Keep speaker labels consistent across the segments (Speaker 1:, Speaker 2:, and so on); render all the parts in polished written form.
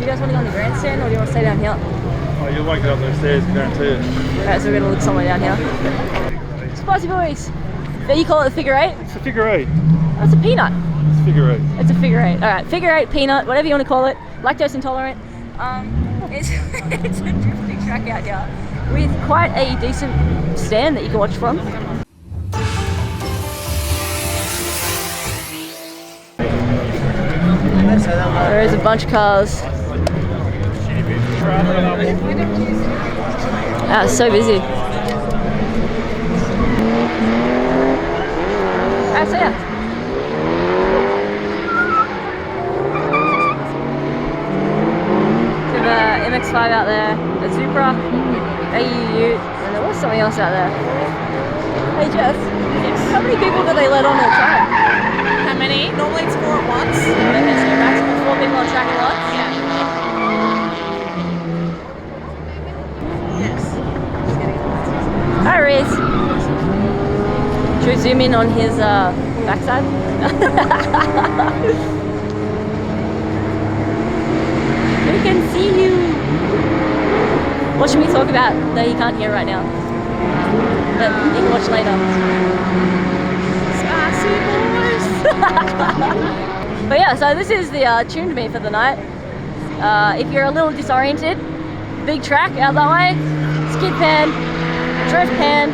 Speaker 1: you guys want to go on the grandstand or do you want to stay down here?
Speaker 2: Oh, you'll want to get up those stairs, guarantee it.
Speaker 1: Alright, so we're going to look somewhere down here. Spicy boys! You call it a figure eight?
Speaker 2: It's a figure eight.
Speaker 1: Oh, it's a peanut.
Speaker 2: It's a figure eight.
Speaker 1: It's a figure eight. Alright, figure eight, peanut, whatever you want to call it. Lactose intolerant. It's a drifting track out here with quite a decent stand that you can watch from. There is a bunch of cars. Ah, it's so busy. Alright, so yeah. We have a MX-5 out there, a Supra, AU, and there was something else out there. Hey Jess, how many people do they let on the track?
Speaker 3: How many? Normally it's 4 at once.
Speaker 1: Okay, so maximum 4 people on track at once?
Speaker 3: Yeah. Yes.
Speaker 1: Hi Reese. Should we zoom in on his backside? We can see you. What should we talk about that he can't hear right now? That he can watch later. Spicy boys. But yeah, so this is the tuned me for the night. If you're a little disoriented, big track out that way, skid pan, drift pan,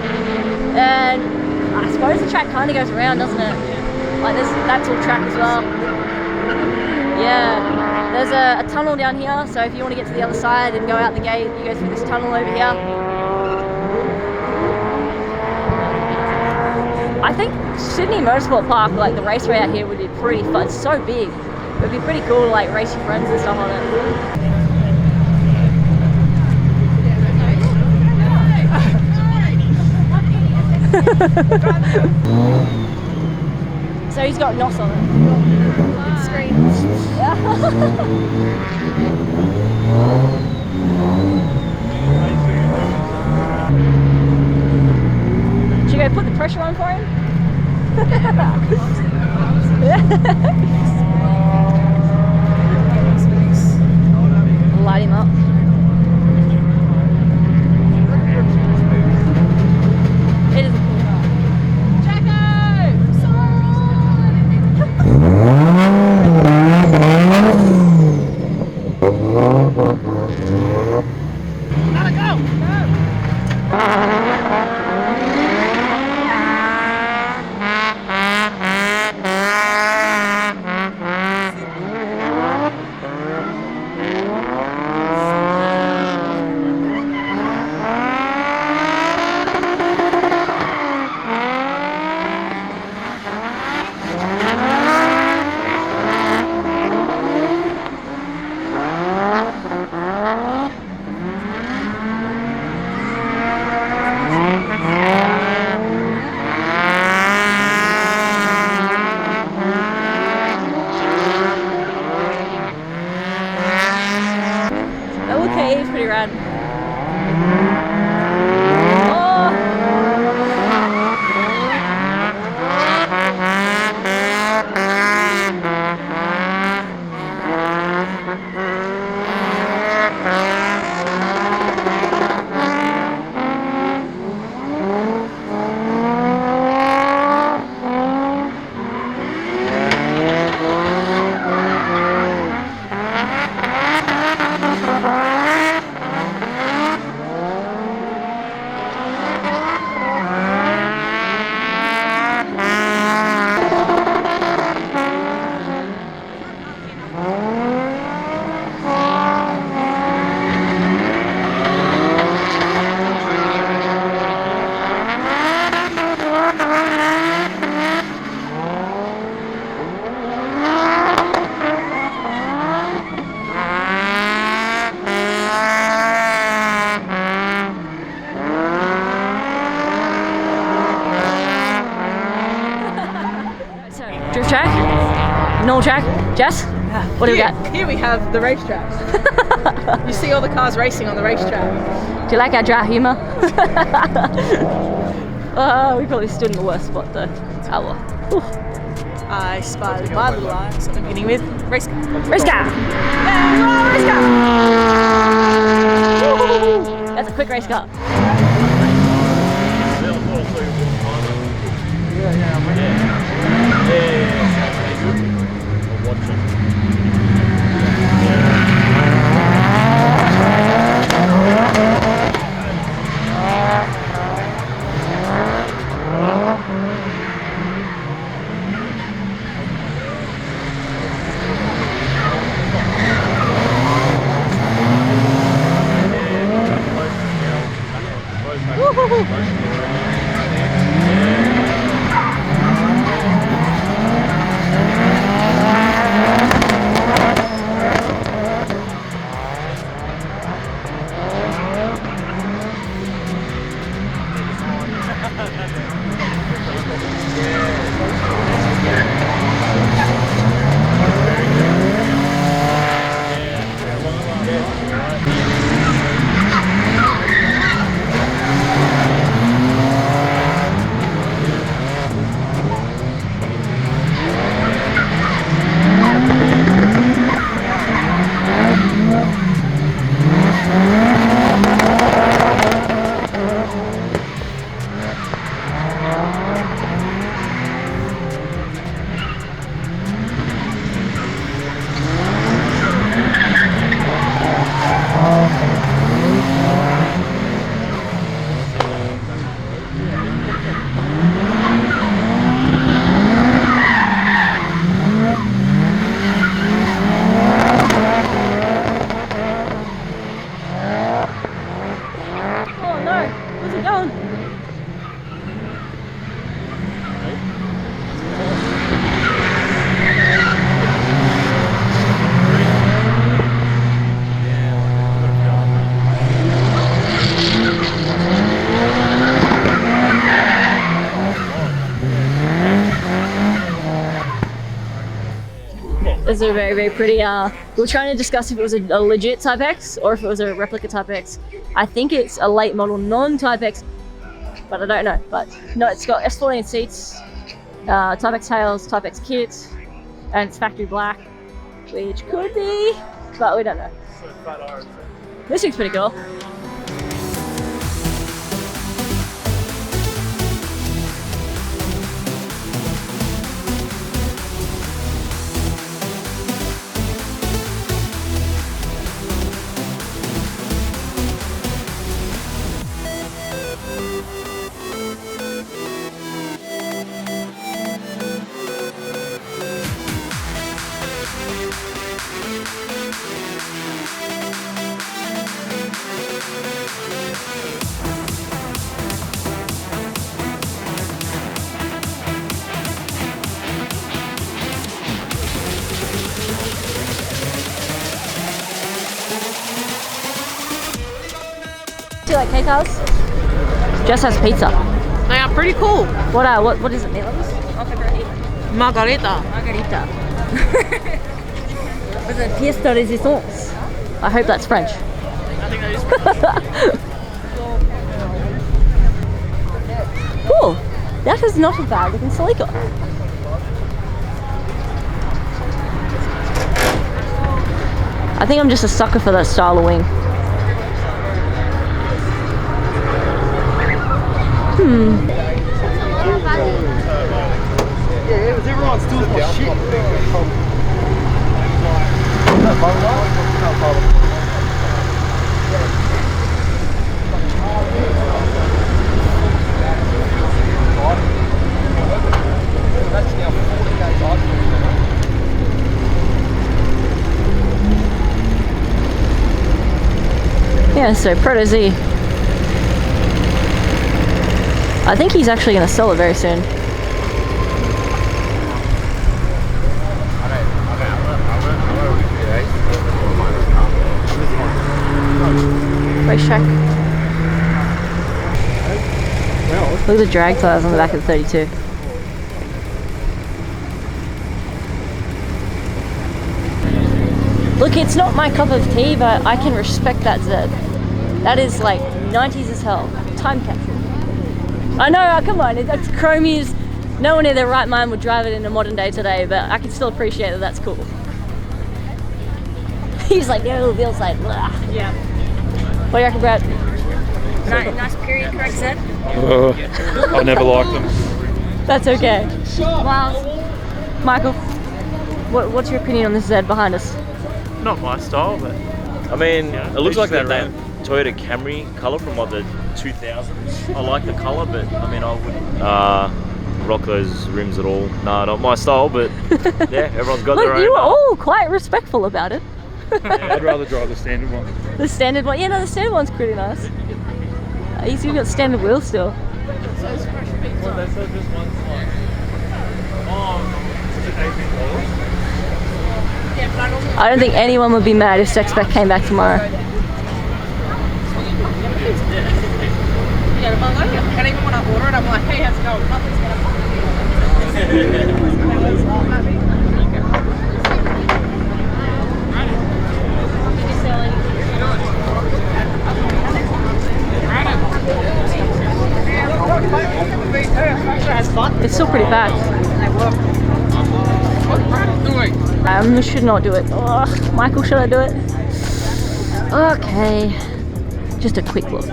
Speaker 1: and I suppose the track kind of goes around, doesn't it? Like that's all track as well. Yeah, there's a tunnel down here, so if you want to get to the other side and go out the gate, you go through this tunnel over here. I think Sydney Motorsport Park, like the raceway out here, would be pretty fun. It's so big. It would be pretty cool to like race your friends and stuff on it. So he's got NOS on it.
Speaker 3: Screen.
Speaker 1: Should you go put the pressure on for him? Light him up. It is a cool car. Jacko! Okay, it's pretty rad. Drift track? Normal track? Jess?
Speaker 3: Yeah.
Speaker 1: What do we got?
Speaker 3: Here we have the racetrack. You see all the cars racing on the racetrack.
Speaker 1: Do you like our dry humour? We probably stood in the worst spot though. Oh well. Ooh.
Speaker 3: I spotted my little eye, so I'm beginning with race car.
Speaker 1: Race car!
Speaker 3: Yeah, race car!
Speaker 1: race car. Oh no, where's it going? This is very, very pretty. We were trying to discuss if it was a legit Type X or if it was a replica Type X. I think it's a late model non-Type X, but I don't know. But no, it's got S14 seats, Type X tails, Type X kit, and it's factory black, which could be, but we don't know. This thing's pretty cool. Do you like K-cars? Jess has pizza.
Speaker 3: They are pretty cool.
Speaker 1: What is it, Milos?
Speaker 3: Margarita.
Speaker 1: Margarita. With a pièce de résistance. I hope that's French.
Speaker 3: I think that is French.
Speaker 1: Cool. That is not a bad looking Celica. I think I'm just a sucker for that style of wing.
Speaker 2: Yeah, it was everyone's doing more shit.
Speaker 1: Yeah, so Proto Z. I think he's actually going to sell it very soon. Racetrack. Look at the drag tires on the back of the 32. Look, it's not my cup of tea, but I can respect that Z. That is like 90s as hell. Time capsule. I know, come on, it's chromies. No one in their right mind would drive it in a modern day today, but I can still appreciate that that's cool. He's like, no, Bill's like, blah.
Speaker 3: Yeah.
Speaker 1: What do you reckon, Brad? Nice period correct set.
Speaker 2: I never liked them.
Speaker 1: That's okay. Miles, Michael, what's your opinion on this Z behind us?
Speaker 4: Not my style, but
Speaker 5: I mean,
Speaker 4: yeah,
Speaker 5: it looks like that
Speaker 4: around.
Speaker 5: Toyota Camry colour from what, the 2000s. I like the colour, but I mean, I wouldn't rock those rims at all. Nah, not my style, but yeah, everyone's got their
Speaker 1: Look,
Speaker 5: own.
Speaker 1: you were all quite respectful about it.
Speaker 2: I'd rather drive the standard one.
Speaker 1: The standard one, yeah, no, the standard one's pretty nice. You've got standard wheels still.
Speaker 4: Well, they said this one's like, oh, is it $18?
Speaker 1: I don't think anyone would be mad if Sex Spec came back tomorrow.
Speaker 3: And even when I order it, I'm like, hey, how's it going? Nothing's
Speaker 1: It's still pretty packed. Should not do it. Oh, Michael, should I do it? Okay. Just a quick look.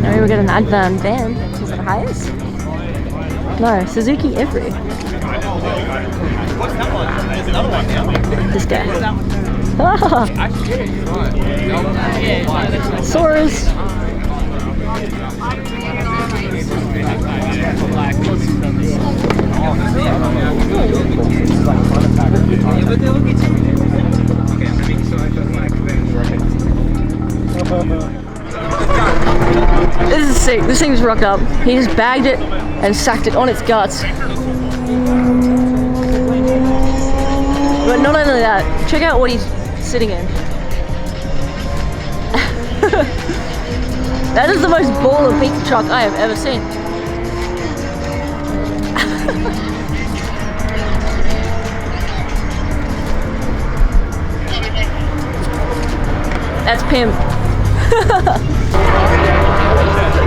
Speaker 1: Now we got an Advan van. Is it highest? No, Suzuki Every. This guy. Ah! Soares. This is sick. This thing's rocked up. He just bagged it and sacked it on its guts. But not only that, check out what he's sitting in. That is the most baller pizza truck I have ever seen. That's pimp.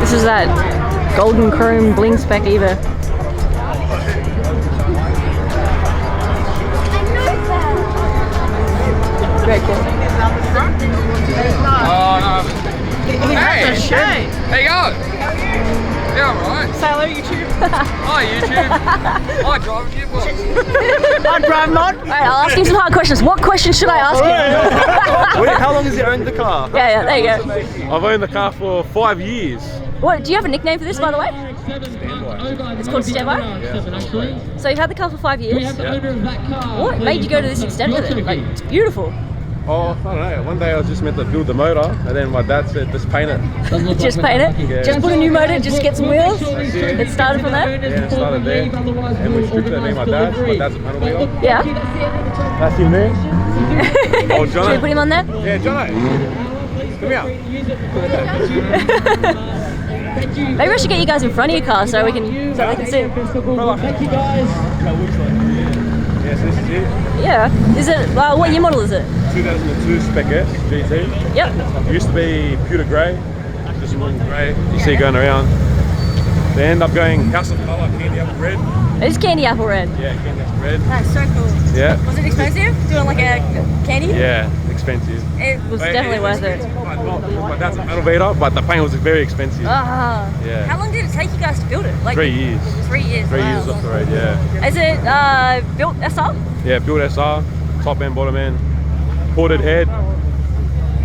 Speaker 1: This is that golden chrome bling spec Eva. Very cool.
Speaker 6: Hey! How you going? Yeah, I'm alright.
Speaker 3: Say hello, YouTube.
Speaker 6: Hi, YouTube. I drive with you.
Speaker 3: I drive not.
Speaker 1: Alright, I'll ask him some hard questions. What question should I ask him?
Speaker 2: Wait, how long has he owned the car?
Speaker 1: Yeah, there you go.
Speaker 2: I've owned the car for 5 years.
Speaker 1: What, do you have a nickname for this, by the way? It's called Standby? So you've had the car for 5 years? What made you go to this extent with it? Like, it's beautiful.
Speaker 2: Oh, I don't know. One day I was just meant to build the motor, and then my dad said, just paint it.
Speaker 1: Just paint it?
Speaker 2: Yeah.
Speaker 1: Just put a new motor, just get some wheels? It started from there?
Speaker 2: Yeah, it started there. And we stripped it, me and my dad. My dad's a panel beater.
Speaker 1: Yeah?
Speaker 2: That's him there. Oh,
Speaker 1: Should we
Speaker 2: Jono.
Speaker 1: put him on there?
Speaker 2: Yeah, Jono. Come here.
Speaker 1: Maybe I should get you guys in front of your car so they can see.
Speaker 2: Yes, this is it.
Speaker 1: Yeah. Is it, what year model is it?
Speaker 2: 2002 Spec S GT.
Speaker 1: Yep.
Speaker 2: It used to be pewter grey, just one grey. You see going around. They end up going house of colour, candy apple red.
Speaker 1: It's candy apple red.
Speaker 2: Yeah, candy apple red.
Speaker 1: That's so cool.
Speaker 2: Yeah.
Speaker 1: Was it expensive? Doing like a candy?
Speaker 2: Yeah, expensive.
Speaker 1: It was definitely worth it.
Speaker 2: My dad's a metal beater, but the paint was very expensive.
Speaker 1: Ah.
Speaker 2: Yeah.
Speaker 1: How long did it take you guys to build it? Like
Speaker 2: 3 years.
Speaker 1: 3 years.
Speaker 2: 3
Speaker 1: wow.
Speaker 2: years off the road, yeah.
Speaker 1: Is it built SR?
Speaker 2: Yeah, built SR, top end, bottom end, ported head,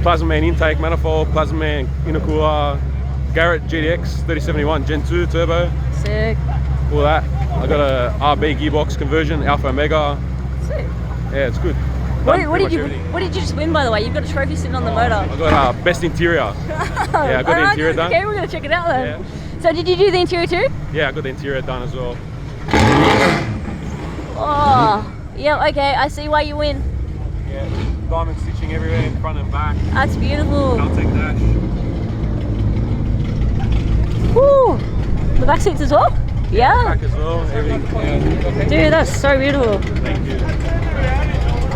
Speaker 2: Plasma Man intake manifold, Plasma Man intercooler, Garrett GDX 3071 Gen 2 turbo,
Speaker 1: Sick.
Speaker 2: all that. I got a RB gearbox conversion, Alpha Omega.
Speaker 1: Sick.
Speaker 2: Yeah, it's good.
Speaker 1: What
Speaker 2: Done
Speaker 1: did
Speaker 2: pretty
Speaker 1: you
Speaker 2: much everything.
Speaker 1: What did you just win, by the way? You've got a trophy sitting on the motor.
Speaker 2: I got best interior. Yeah, I got the interior done.
Speaker 1: Okay, we're gonna check it out then. So did you do the interior too?
Speaker 2: Yeah, I got the interior done as well.
Speaker 1: Oh, yeah. Okay, I see why you win.
Speaker 2: Yeah, diamond stitching everywhere in front and back.
Speaker 1: That's beautiful.
Speaker 2: Caltech dash.
Speaker 1: Woo! The back seats as well. Yeah.
Speaker 2: Back as well, everything. Yeah.
Speaker 1: Dude, that's so beautiful.
Speaker 2: Thank you.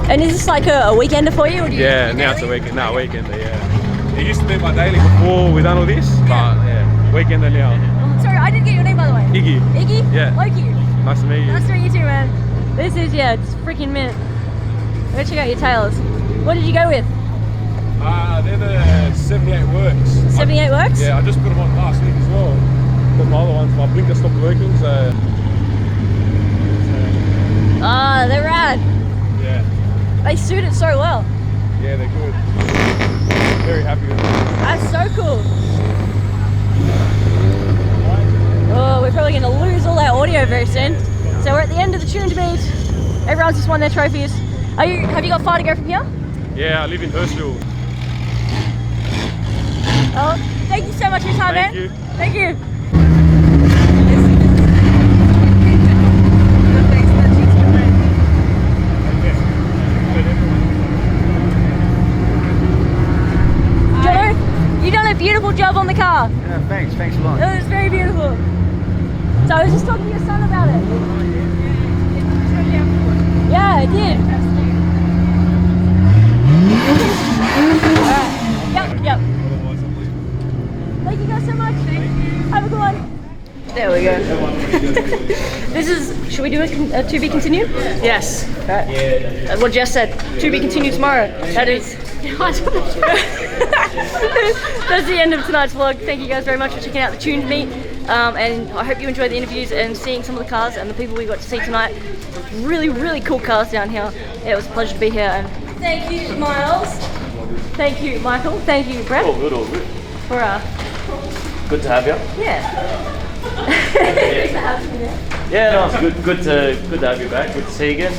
Speaker 1: And is this like a weekender for you? Or do you
Speaker 2: Yeah, now it's a weekend. No, weekender, yeah. It used to be my daily before we done all this, but yeah, weekender now.
Speaker 1: Sorry, I didn't get your name by the way.
Speaker 2: Iggy.
Speaker 1: Iggy?
Speaker 2: Yeah.
Speaker 1: Loki.
Speaker 2: Nice to meet you.
Speaker 1: Nice to meet you too, man. This is, yeah, it's freaking mint. Go check out your tails. What did you go with?
Speaker 2: They're the 78 works.
Speaker 1: 78 works?
Speaker 2: Yeah, I just put them on last week as well. But my other ones, my blinker stopped working, so.
Speaker 1: Ah, they're rad.
Speaker 2: Yeah.
Speaker 1: They suit it so well.
Speaker 2: Yeah, they're good. Very happy with them.
Speaker 1: That's so cool. Oh, we're probably going to lose all our audio very soon. So we're at the end of the tuned meet. Everyone's just won their trophies. Have you got far to go from here?
Speaker 2: Yeah, I live in Hurstville.
Speaker 1: Oh, thank you so much for your time,
Speaker 2: Thank
Speaker 1: man.
Speaker 2: you.
Speaker 1: Thank you. Jono, you done a beautiful job on the car.
Speaker 7: Yeah, thanks a lot.
Speaker 1: It was very beautiful. So I was just talking to your son about it. Yeah, I did. Alright. Yep. Thank you guys so much. Have a good one. There we go. This is, should we do a to be continued?
Speaker 3: Yes.
Speaker 1: Right. What Jess said, to be continued tomorrow. That is, that's the end of tonight's vlog. Thank you guys very much for checking out the tuned meet. And I hope you enjoyed the interviews and seeing some of the cars and the people we got to see tonight. Really, really cool cars down here. It was a pleasure to be here. And thank you, Miles. Thank you, Michael. Thank you, Brett.
Speaker 5: All good, all good.
Speaker 1: For
Speaker 5: Good to have you.
Speaker 1: yeah.
Speaker 5: Yeah, no, it's good to have you back. Good to see you again.